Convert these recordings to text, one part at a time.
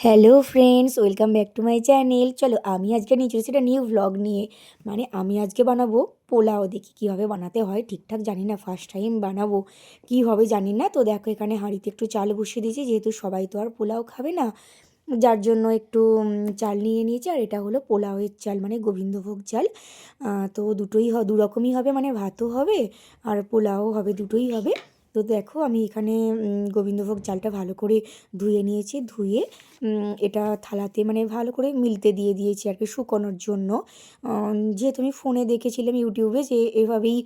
Hello friends, welcome back to my channel. চলো আমি আজকে নিয়ে চলেছি একটা নিউ ভ্লগ নিয়ে। মানে আমি আজকে বানাবো পোলাও। দেখি কীভাবে বানাতে হয়, ঠিকঠাক জানি না, ফার্স্ট টাইম বানাবো, কী হবে জানি না। তো দেখো এখানে হাঁড়িতে একটু চাল বসিয়ে দিয়েছি, যেহেতু সবাই তো আর পোলাও খাবে না, যার জন্য একটু চাল নিয়ে নিয়েছি। আর এটা হলো পোলাওয়ের চাল, মানে গোবিন্দভোগ চাল। তো দুটোই দু রকমই হবে, মানে ভাতও হবে আর পোলাও হবে, দুটোই হবে। তো দেখো আমি এখানে গোবিন্দভোগ চালটা ভালো করে ধুয়ে নিয়েছি। ধুয়ে এটা থালাতে মানে ভালো করে মিলতে দিয়ে দিয়েছি আর কি, শুকোনোর জন্য। যেহেতু আমি ফোনে দেখেছিলাম ইউটিউবে যে এভাবেই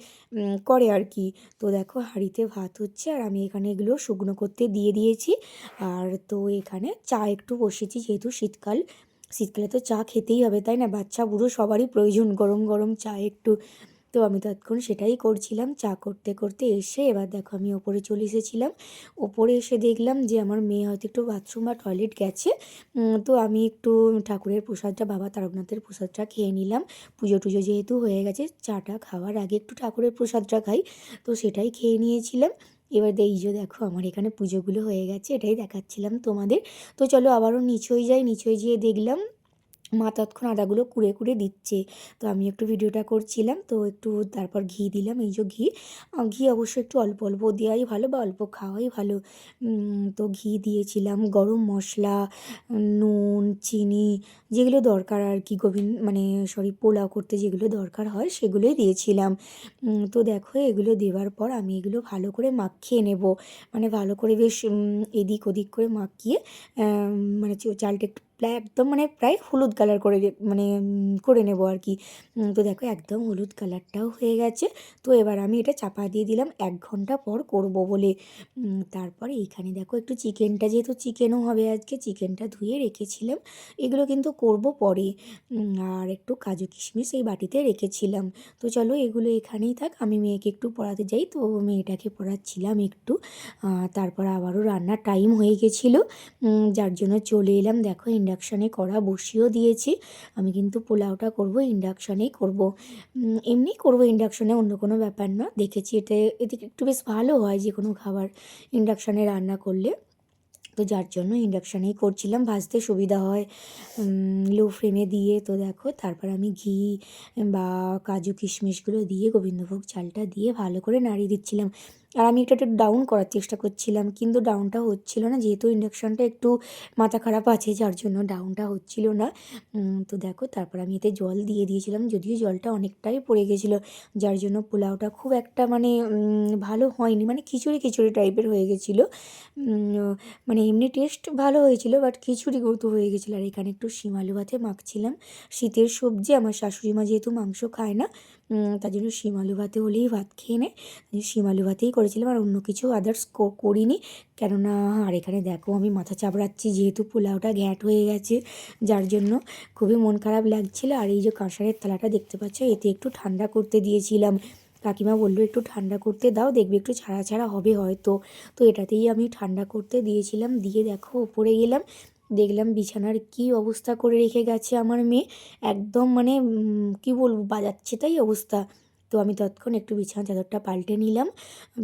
করে আর কি। তো দেখো হাঁড়িতে ভাত হচ্ছে আর আমি এখানে এগুলো শুকনো করতে দিয়ে দিয়েছি। আর তো এখানে চা একটু বসেছি, যেহেতু শীতকাল, শীতকালে তো চা খেতেই হবে, তাই না? বাচ্চা বুড়ো সবারই প্রয়োজন গরম গরম চা একটু। তো আমি তৎক্ষণ সেটাই করছিলাম, চা করতে করতে এসে এবার দেখো আমি ওপরে চলে এসেছিলাম। ওপরে এসে দেখলাম যে আমার মেয়ে হয়তো একটু বাথরুম বা টয়লেট গেছে। তো আমি একটু ঠাকুরের প্রসাদটা, বাবা তারকনাথের প্রসাদটা খেয়ে নিলাম। পুজো টুজো যেহেতু হয়ে গেছে, চাটা খাওয়ার আগে একটু ঠাকুরের প্রসাদটা খাই, তো সেটাই খেয়ে নিয়েছিলাম। এবার এই যে দেখো আমার এখানে পুজোগুলো হয়ে গেছে, এটাই দেখাচ্ছিলাম তোমাদের। তো চলো আবারও নিচই যাই, নিচই যেয়ে দেখলাম মা তৎক্ষণ আদাগুলো কুড়ে কুড়ে দিচ্ছে। তো আমি একটু ভিডিওটা করছিলাম, তো একটু তারপর ঘি দিলাম। এই যে ঘি, ঘি অবশ্যই একটু অল্প অল্প দেওয়াই ভালো বা অল্প খাওয়াই ভালো। তো ঘি দিয়েছিলাম, গরম মশলা, নুন, চিনি, যেগুলো দরকার আর কি, মানে সরি, পোলাও করতে যেগুলো দরকার হয় সেগুলোই দিয়েছিলাম। তো দেখো এগুলো দেওয়ার পর আমি এগুলো ভালো করে মাখিয়ে নেব, মানে ভালো করে বেশ এদিক ওদিক করে মাখিয়ে, মানে চালটা একটু একদম মানে প্রায় হলুদ কালার করে মানে করে নেব আর কি। তো দেখো একদম হলুদ কালারটাও হয়ে গেছে। তো এবার আমি এটা চাপা দিয়ে দিলাম 1 ঘন্টা পর করব বলে। তারপরে এইখানে দেখো একটু চিকেনটা, যেহেতু চিকেনও হবে আজকে, চিকেনটা ধুয়ে রেখেছিলাম। এগুলো কিন্তু করব পরে। আর একটু কাজু কিশমিশ এই বাটিতে রেখেছিলাম। তো চলো এগুলো এখানেই থাক, আমি মেয়েকে একটু পড়াতে যাই। তো মেয়েটাকে পড়াচ্ছিলাম একটু। তারপর আবারও রান্নার টাইম হয়ে গেছিলো, যার জন্য চলে এলাম। দেখো ইন্ডাকশানে কড়া বসিয়েও দিয়েছি। আমি কিন্তু পোলাওটা করব ইন্ডাকশানেই করব, এমনি করব ইন্ডাকশানে, অন্য কোনো ব্যাপার না। দেখেছি এতে এতে একটু বেশ ভালো হয় যে কোনো খাবার ইন্ডাকশানে রান্না করলে। তো যার জন্য ইন্ডাকশানেই করছিলাম, ভাজতে সুবিধা হয় লো ফ্লেমে দিয়ে। তো দেখো তারপর আমি ঘি বা কাজু কিশমিশগুলো দিয়ে গোবিন্দভোগ চালটা দিয়ে ভালো করে নাড়িয়ে দিচ্ছিলাম। আর আমি এটা একটু ডাউন করার চেষ্টা করছিলাম, কিন্তু ডাউনটা হচ্ছিল না, যেহেতু ইন্ডাকশানটা একটু মাথা খারাপ আছে, যার জন্য ডাউনটা হচ্ছিল না। তো দেখো তারপর আমি এতে জল দিয়ে দিয়েছিলাম, যদিও জলটা অনেকটাই পড়ে গেছিলো, যার জন্য পোলাওটা খুব একটা মানে ভালো হয়নি, মানে খিচুড়ি খিচুড়ি টাইপের হয়ে গেছিলো। মানে এমনি টেস্ট ভালো হয়েছিল, বাট খিচুড়ি মতো হয়ে গেছিলো। আর এখানে একটু শিম আলু ভাতে মাখছিলাম, শীতের সবজি, আমার শাশুড়ি মা যেহেতু মাংস খায় না, তার জন্য শিম আলু ভাতে হলেই ভাত খেয়ে নেয়, শিম আলু ভাতেই করেছিলাম, আর অন্য কিছু আদার্স করিনি। কেননা আর এখানে দেখো আমি মাথা চাপড়াচ্ছি, যেহেতু পোলাওটা ঘ্যাঁট হয়ে গেছে, যার জন্য খুবই মন খারাপ লাগছিল। আর এই যে কাঁসারের থালাটা দেখতে পাচ্ছ, এতে একটু ঠান্ডা করতে দিয়েছিলাম। কাকিমা বললো একটু ঠান্ডা করতে দাও, দেখবি একটু ছাড়া ছাড়া হবে হয়তো। তো এটাতেই আমি ঠান্ডা করতে দিয়েছিলাম। দিয়ে দেখো ওপরে গেলাম, দেখলাম বিছানার কি অবস্থা করে রেখে গেছে আমার মেয়ে, একদম মানে কি বলবো, বাজাচ্ছে তাই অবস্থা। তো আমি তৎক্ষণ একটু বিছানার চাদরটা পাল্টে নিলাম,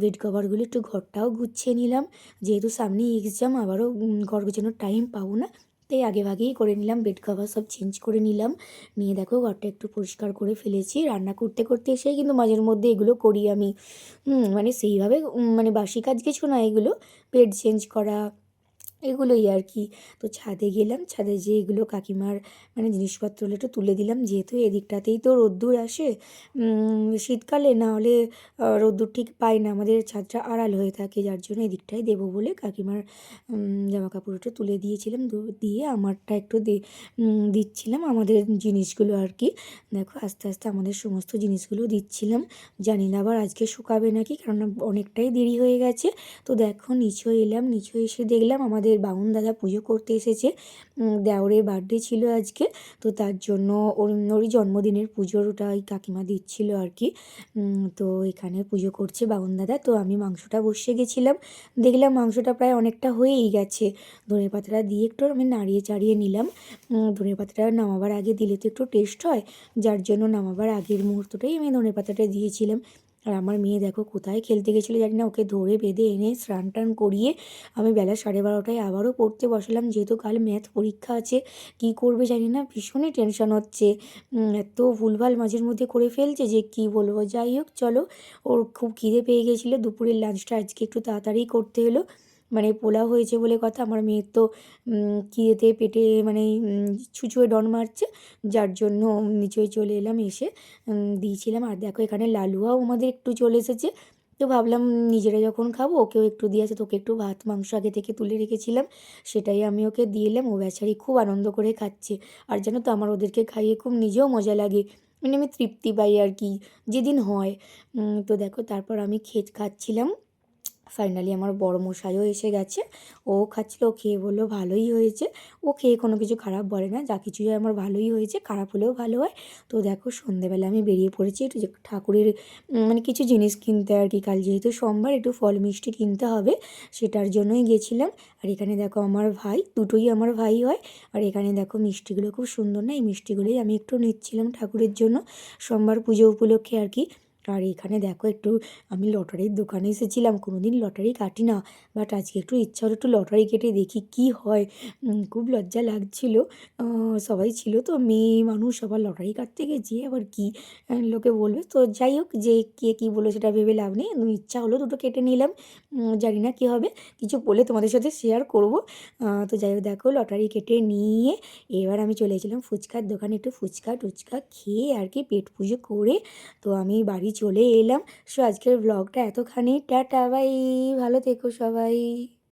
বেড কভারগুলো একটু ঘরটাও গুছিয়ে নিলাম, যেহেতু সামনে এক্সাম, আবারও ঘর গোছানোর টাইম পাবো না, তাই আগে ভাগেই করে নিলাম, বেড কভার সব চেঞ্জ করে নিলাম। নিয়ে দেখো ঘরটা একটু পরিষ্কার করে ফেলেছি। রান্না করতে করতে এসেই কিন্তু মাঝের মধ্যে এগুলো করি আমি। মানে সেইভাবে মানে বাসি কাজ কিছু না এগুলো, বেড চেঞ্জ করা, এগুলোই আর কি। তো ছাদে গেলাম, ছাদে যেয়ে এগুলো কাকিমার মানে জিনিসপত্রগুলো একটু তুলে দিলাম, যেহেতু এদিকটাতেই তো রোদ্দুর আসে শীতকালে, না হলে রোদ্দুর ঠিক পাই না, আমাদের ছাদটা আড়াল হয়ে থাকে, যার জন্য এদিকটাই দেবো বলে কাকিমার জামা কাপড়টা তুলে দিয়েছিলাম। দিয়ে আমারটা একটু দিচ্ছিলাম আমাদের জিনিসগুলো আর কি। দেখো আস্তে আস্তে আমাদের সমস্ত জিনিসগুলো দিচ্ছিলাম, জানি না আবার আজকে শুকাবে নাকি, কারণ অনেকটাই দেরি হয়ে গেছে। তো দেখো নিচে এলাম, নিচে এসে দেখলাম আমাদের বামুন দাদা পুজো করতে এসেছে, দেওরের বার্থডে ছিল আজকে, তো তার জন্য ওরই জন্মদিনের পুজোর ওটাই কাকিমা দিচ্ছিল আর কি। তো এখানে পুজো করছে বামুন দাদা। তো আমি মাংসটা বসিয়ে গেছিলাম, দেখলাম মাংসটা প্রায় অনেকটা হয়েই গেছে, ধনে পাতাটা দিয়ে একটু আমি নাড়িয়ে চাড়িয়ে নিলাম। ধনে পাতাটা নামাবার আগে দিলে তো একটু টেস্ট হয়, যার জন্য নামাবার আগের মুহূর্তটাই আমি ধনে পাতাটা দিয়েছিলাম। আর আমার মেয়ে দেখো কোথায় খেলতে গেছিলো জানি না, ওকে ধরে বেঁধে এনে স্নান টান করিয়ে আমি বেলা 12:30টায় আবারও পড়তে বসালাম, যেহেতু কাল ম্যাথ পরীক্ষা আছে। কী করবে জানি না, ভীষণই টেনশন হচ্ছে। এত ভুলভাল মাঝের মধ্যে করে ফেলছে যে কি বলবো। যাই হোক চলো, ওর খুব খিদে পেয়ে গেছিলো, দুপুরের লাঞ্চটা আজকে একটু তাড়াতাড়ি করতে হলো। মানে পোলাও হয়েছে বলে কথা, আমার মেয়ের তো খিদেতে পেটে মানে ছুঁচোয় ডন মারছে, যার জন্য নিচে চলে এলাম, এসে দিয়েছিলাম। আর দেখো এখানে লালুয়াও আমাদের একটু চলে এসেছে, তো ভাবলাম নিজেরা যখন খাবো ওকেও একটু দিয়ে আছে, তোকে একটু ভাত মাংস আগে থেকে তুলে রেখেছিলাম, সেটাই আমি ওকে দিয়ে এলাম। ও বেচারি খুব আনন্দ করে খাচ্ছে। আর জানো তো আমার ওদেরকে খাইয়ে খুব নিজেও মজা লাগে, মানে আমি তৃপ্তি পাই আর কি, যেদিন হয়। তো দেখো তারপর আমি খাচ্ছিলাম। ফাইনালি আমার বড়মশাইও এসে গেছে, ও খাচ্ছিল, ও খেয়ে বললো ভালোই হয়েছে। ও খেয়ে কোনো কিছু খারাপ বলে না, যা কিছুই হয় আমার ভালোই হয়েছে, খারাপ হলেও ভালো হয়। তো দেখো সন্ধেবেলা আমি বেরিয়ে পড়েছি একটু যে ঠাকুরের মানে কিছু জিনিস কিনতে আর কি, কাল যেহেতু সোমবার একটু ফল মিষ্টি কিনতে হবে, সেটার জন্যই গেছিলাম। আর এখানে দেখো আমার ভাই, দুটোই আমার ভাই হয়। আর এখানে দেখো মিষ্টিগুলো খুব সুন্দর না, এই মিষ্টিগুলোই আমি একটু নিচ্ছিলাম ঠাকুরের জন্য, সোমবার পুজো উপলক্ষে আর কি। আর এখানে দেখো একটু আমি লটারির দোকানে এসেছিলাম, কোনো দিন লটারি কাটি না, বাট আজকে একটু ইচ্ছা হলো একটু লটারি কেটে দেখি কি হয়। খুব লজ্জা লাগছিল, সবাই ছিল তো, মেয়ে মানুষ আবার লটারি কাটতে গেছি আবার কি লোকে বলবে। তো যাই হোক, যে কে কী বললো সেটা ভেবে লাভ নেই, ইচ্ছা হলো দুটো কেটে নিলাম। জানি না কী হবে, কিছু বলে তোমাদের সাথে শেয়ার করব। তো যাই হোক দেখো লটারি কেটে নিয়ে এবার আমি চলে গেছিলাম ফুচকার দোকানে, একটু ফুচকা টুচকা খেয়ে আর কি পেট পুজো করে তো আমি বাড়ি চলে এলাম। সো আজকের ব্লগটা এতখানি, টাটা বাই, ভালো থেকো সবাই।